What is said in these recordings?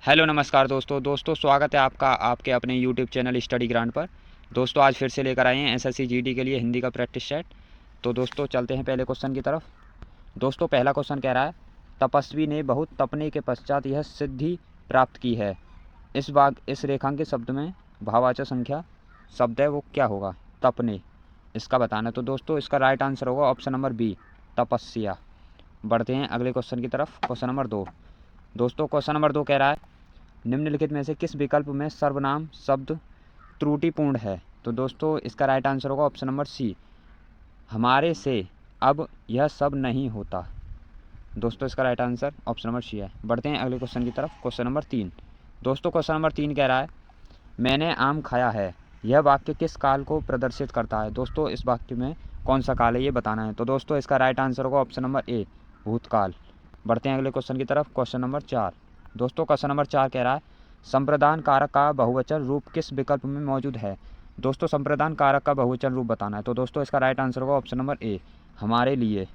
Hello नमस्कार दोस्तों स्वागत है आपका आपके अपने यूट्यूब चैनल स्टडी ग्रांड पर। दोस्तों आज फिर से लेकर आए हैं एसएससी जीडी के लिए हिंदी का प्रैक्टिस सेट। तो दोस्तों चलते हैं पहले क्वेश्चन की तरफ। दोस्तों पहला क्वेश्चन कह रहा है, तपस्वी ने बहुत तपने के पश्चात यह सिद्धि प्राप्त की है। इस रेखांकित शब्द में भाववाचक संख्या शब्द है वो क्या होगा? तपने, इसका बताना है। तो दोस्तों इसका राइट आंसर होगा ऑप्शन नंबर बी, तपस्या। बढ़ते हैं अगले क्वेश्चन की तरफ, क्वेश्चन नंबर 2। दोस्तों क्वेश्चन नंबर 2 कह रहा है, निम्नलिखित में से किस विकल्प में सर्वनाम शब्द त्रुटिपूर्ण है? तो दोस्तों इसका राइट आंसर होगा ऑप्शन नंबर सी, हमारे से अब यह सब नहीं होता। दोस्तों इसका right answer option number C है। बढ़ते हैं अगले क्वेश्चन की तरफ, क्वेश्चन नंबर 3। दोस्तों क्वेश्चन नंबर 3 कह रहा है, मैंने आम खाया है, यह वाक्य किस काल को प्रदर्शित करता है? दोस्तों इस वाक्य में कौन सा काल है ये बताना है। तो दोस्तों इसका राइट आंसर होगा ऑप्शन नंबर ए, भूतकाल। बढ़ते हैं अगले क्वेश्चन की तरफ, क्वेश्चन नंबर 4। दोस्तों क्वेश्चन नंबर 4 कह रहा है, संप्रदान कारक का बहुवचन रूप किस विकल्प में मौजूद है? दोस्तों संप्रदान कारक का बहुवचन रूप बताना है। तो दोस्तों इसका राइट आंसर होगा ऑप्शन नंबर ए, हमारे लिए।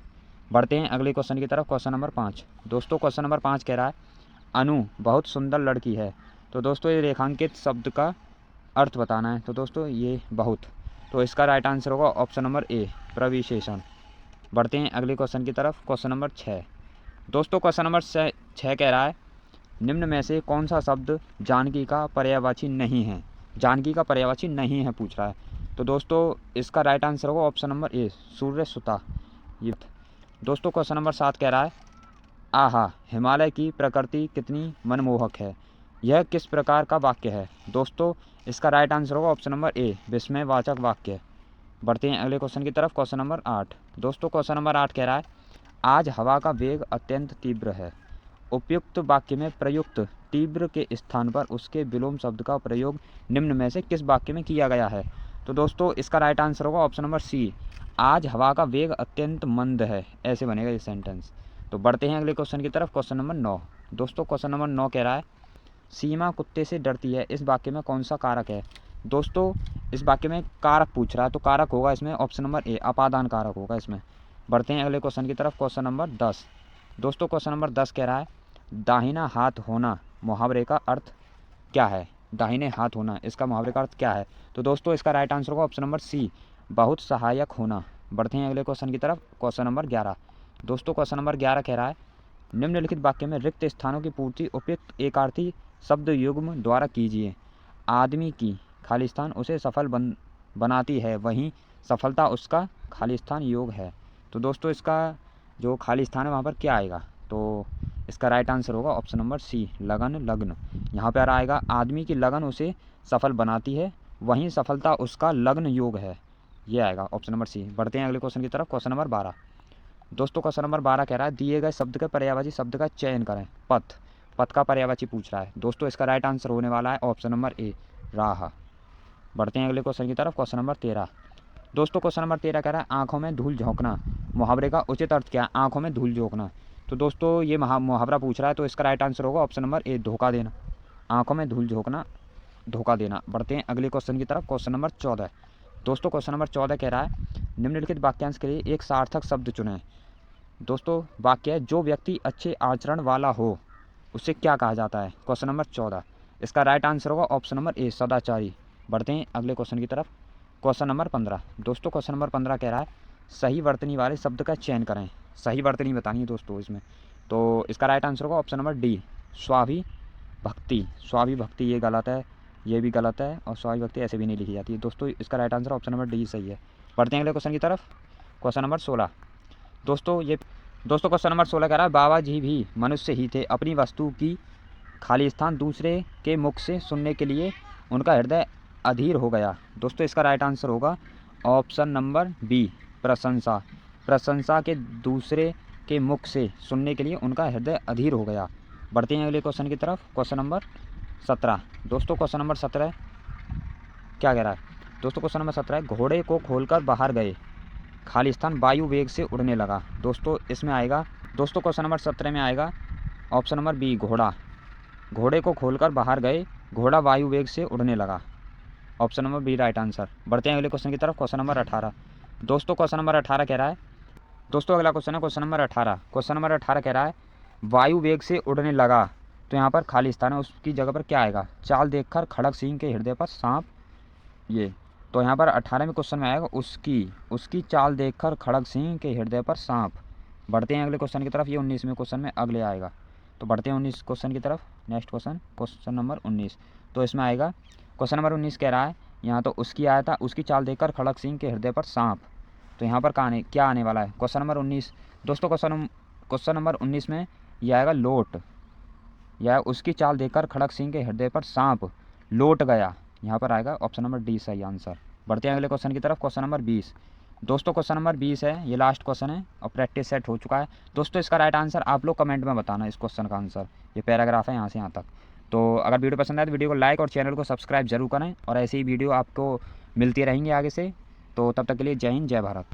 बढ़ते हैं अगले क्वेश्चन की तरफ, क्वेश्चन नंबर 5। दोस्तों क्वेश्चन नंबर 5 कह रहा है, अनु बहुत सुंदर लड़की है। तो दोस्तों ये रेखांकित शब्द का अर्थ बताना है। तो दोस्तों ये बहुत, तो इसका राइट आंसर होगा ऑप्शन नंबर ए, प्रविशेषण। बढ़ते हैं अगले क्वेश्चन की तरफ, क्वेश्चन नंबर 6। दोस्तों क्वेश्चन नंबर 6 कह रहा है, निम्न में से कौन सा शब्द जानकी का पर्यायवाची नहीं है? जानकी का पर्यायवाची नहीं है पूछ रहा है। तो दोस्तों इसका राइट आंसर होगा ऑप्शन नंबर ए, सूर्य सुता। ये दोस्तों क्वेश्चन नंबर 7 कह रहा है, आहा हिमालय की प्रकृति कितनी मनमोहक है, यह किस प्रकार का वाक्य है? दोस्तों इसका राइट आंसर होगा ऑप्शन नंबर ए, विस्मयवाचक वाक्य। बढ़ते हैं अगले क्वेश्चन की तरफ, क्वेश्चन नंबर 8। दोस्तों क्वेश्चन नंबर 8 कह रहा है, आज हवा का वेग अत्यंत तीव्र है, उपयुक्त वाक्य में प्रयुक्त तीव्र के स्थान पर उसके विलोम शब्द का प्रयोग निम्न में से किस वाक्य में किया गया है? तो दोस्तों इसका राइट आंसर होगा ऑप्शन नंबर सी, आज हवा का वेग अत्यंत मंद है, ऐसे बनेगा ये सेंटेंस। तो बढ़ते हैं अगले क्वेश्चन की तरफ, क्वेश्चन नंबर 9। दोस्तों क्वेश्चन नंबर 9 कह रहा है, सीमा कुत्ते से डरती है, इस वाक्य में कौन सा कारक है? दोस्तों इस वाक्य में कारक पूछ रहा है, तो कारक होगा इसमें ऑप्शन नंबर ए, अपादान कारक होगा इसमें। बढ़ते हैं अगले क्वेश्चन की तरफ, क्वेश्चन नंबर 10। दोस्तों क्वेश्चन नंबर 10 कह रहा है, दाहिना हाथ होना मुहावरे का अर्थ क्या है? दाहिने हाथ होना, इसका मुहावरे का अर्थ क्या है? तो दोस्तों इसका राइट आंसर होगा ऑप्शन नंबर सी, बहुत सहायक होना। बढ़ते हैं अगले क्वेश्चन की तरफ, क्वेश्चन नंबर 11। दोस्तों क्वेश्चन नंबर 11 कह रहा है, निम्नलिखित वाक्य में रिक्त स्थानों की पूर्ति उपयुक्त एकार्थी शब्द युग्म द्वारा कीजिए। आदमी की खाली स्थान उसे सफल बनाती है, वहीं सफलता उसका खाली स्थान योग है। तो दोस्तों इसका जो खाली स्थान है वहाँ पर क्या आएगा? तो इसका राइट आंसर होगा ऑप्शन नंबर सी, लगन लग्न। यहाँ पर आएगा, आदमी की लगन उसे सफल बनाती है, वहीं सफलता उसका लग्न योग है, ये आएगा ऑप्शन नंबर सी। बढ़ते हैं अगले क्वेश्चन की तरफ, क्वेश्चन नंबर 12। दोस्तों क्वेश्चन नंबर 12 कह रहा है, दिए गए शब्द के पर्यायवाची शब्द का चयन करें। पथ, पथ का पर्यायवाची पूछ रहा है। दोस्तों इसका राइट आंसर होने वाला है ऑप्शन नंबर ए, राह। बढ़ते हैं अगले क्वेश्चन की तरफ, क्वेश्चन नंबर 13। दोस्तों क्वेश्चन नंबर 13 कह रहा है, आंखों में धूल झोंकना, मुहावरे का उचित अर्थ क्या है? आंखों में धूल झोंकना। तो दोस्तों ये मुहावरा पूछ रहा है, तो इसका राइट आंसर होगा ऑप्शन नंबर ए, धोखा देना। आंखों में धूल झोंकना, धोखा देना। बढ़ते हैं अगले क्वेश्चन की तरफ, क्वेश्चन नंबर 14। दोस्तों क्वेश्चन नंबर 14 कह रहा है, निम्नलिखित वाक्यांश के लिए एक सार्थक शब्द चुनें। दोस्तों वाक्य है, जो व्यक्ति अच्छे आचरण वाला हो उसे क्या कहा जाता है? क्वेश्चन नंबर 14, इसका राइट आंसर होगा ऑप्शन नंबर ए, सदाचारी। बढ़ते हैं अगले क्वेश्चन की तरफ, क्वेश्चन नंबर 15। दोस्तों क्वेश्चन नंबर 15 कह रहा है, सही वर्तनी वाले शब्द का चयन करें। सही वर्तनी बतानी है दोस्तों इसमें, तो इसका राइट आंसर होगा ऑप्शन नंबर डी, स्वाभिभक्ति। स्वाभिभक्ति ये गलत है, ये भी गलत है, और स्वाभिभक्ति ऐसे भी नहीं लिखी जाती है। दोस्तों इसका right answer option number D सही है। बढ़ते हैं अगले क्वेश्चन की तरफ, क्वेश्चन नंबर 16। दोस्तों क्वेश्चन नंबर 16 कह रहा है, बाबा जी भी मनुष्य ही थे, अपनी वस्तु की खाली स्थान दूसरे के मुख से सुनने के लिए उनका हृदय अधीर हो गया। दोस्तों इसका राइट आंसर होगा ऑप्शन नंबर बी, प्रशंसा। प्रशंसा के दूसरे के मुख से सुनने के लिए उनका हृदय अधीर हो गया। बढ़ते हैं अगले क्वेश्चन की तरफ, क्वेश्चन नंबर 17। दोस्तों क्वेश्चन नंबर 17 क्या कह रहा है? दोस्तों क्वेश्चन नंबर 17 है, घोड़े को खोलकर बाहर गए, खाली स्थान वायु वेग से उड़ने लगा। दोस्तों इसमें आएगा, दोस्तों क्वेश्चन नंबर 17 में आएगा ऑप्शन नंबर बी, घोड़ा। घोड़े को खोलकर बाहर गए, घोड़ा वायु वेग से उड़ने लगा, option number B right answer. बढ़ते हैं अगले क्वेश्चन की तरफ, क्वेश्चन नंबर 18। दोस्तों क्वेश्चन नंबर 18 कह रहा है, दोस्तों अगला क्वेश्चन है क्वेश्चन नंबर 18। क्वेश्चन नंबर 18 कह रहा है, वायु वेग से उड़ने लगा तो यहाँ पर खाली स्थान है, उसकी जगह पर क्या आएगा, चाल देखकर खड़ग सिंह के हृदय पर सांप। ये तो यहाँ पर 18वें क्वेश्चन में आएगा उसकी चाल देखकर खड़ग सिंह के हृदय पर सांप। बढ़ते हैं अगले क्वेश्चन की तरफ, ये 19वें क्वेश्चन में अगले आएगा। तो बढ़ते हैं 19 क्वेश्चन की तरफ। Next question number 19। तो इसमें आएगा क्वेश्चन नंबर 19 कह रहा है यहाँ, तो उसकी आया था उसकी चाल देखकर खड़ग सिंह के हृदय पर सांप। तो यहाँ पर क्या आने वाला है क्वेश्चन नंबर 19। दोस्तों क्वेश्चन नंबर 19 में यह आएगा लोट, या उसकी चाल देखकर खड़ग सिंह के हृदय पर सांप लौट गया। यहाँ पर आएगा ऑप्शन नंबर डी सही आंसर। बढ़ते हैं अगले क्वेश्चन की तरफ, क्वेश्चन नंबर 20। दोस्तों क्वेश्चन नंबर 20 है, ये लास्ट क्वेश्चन है और प्रैक्टिस सेट हो चुका है। दोस्तों इसका राइट आंसर आप लोग कमेंट में बताना, इस क्वेश्चन का आंसर। ये पैराग्राफ है यहाँ से यहाँ तक। तो अगर वीडियो पसंद आए तो वीडियो को लाइक और चैनल को सब्सक्राइब जरूर करें, और ऐसी ही वीडियो आपको मिलती रहेंगी आगे से। तो तब तक के लिए जय हिंद, जय भारत।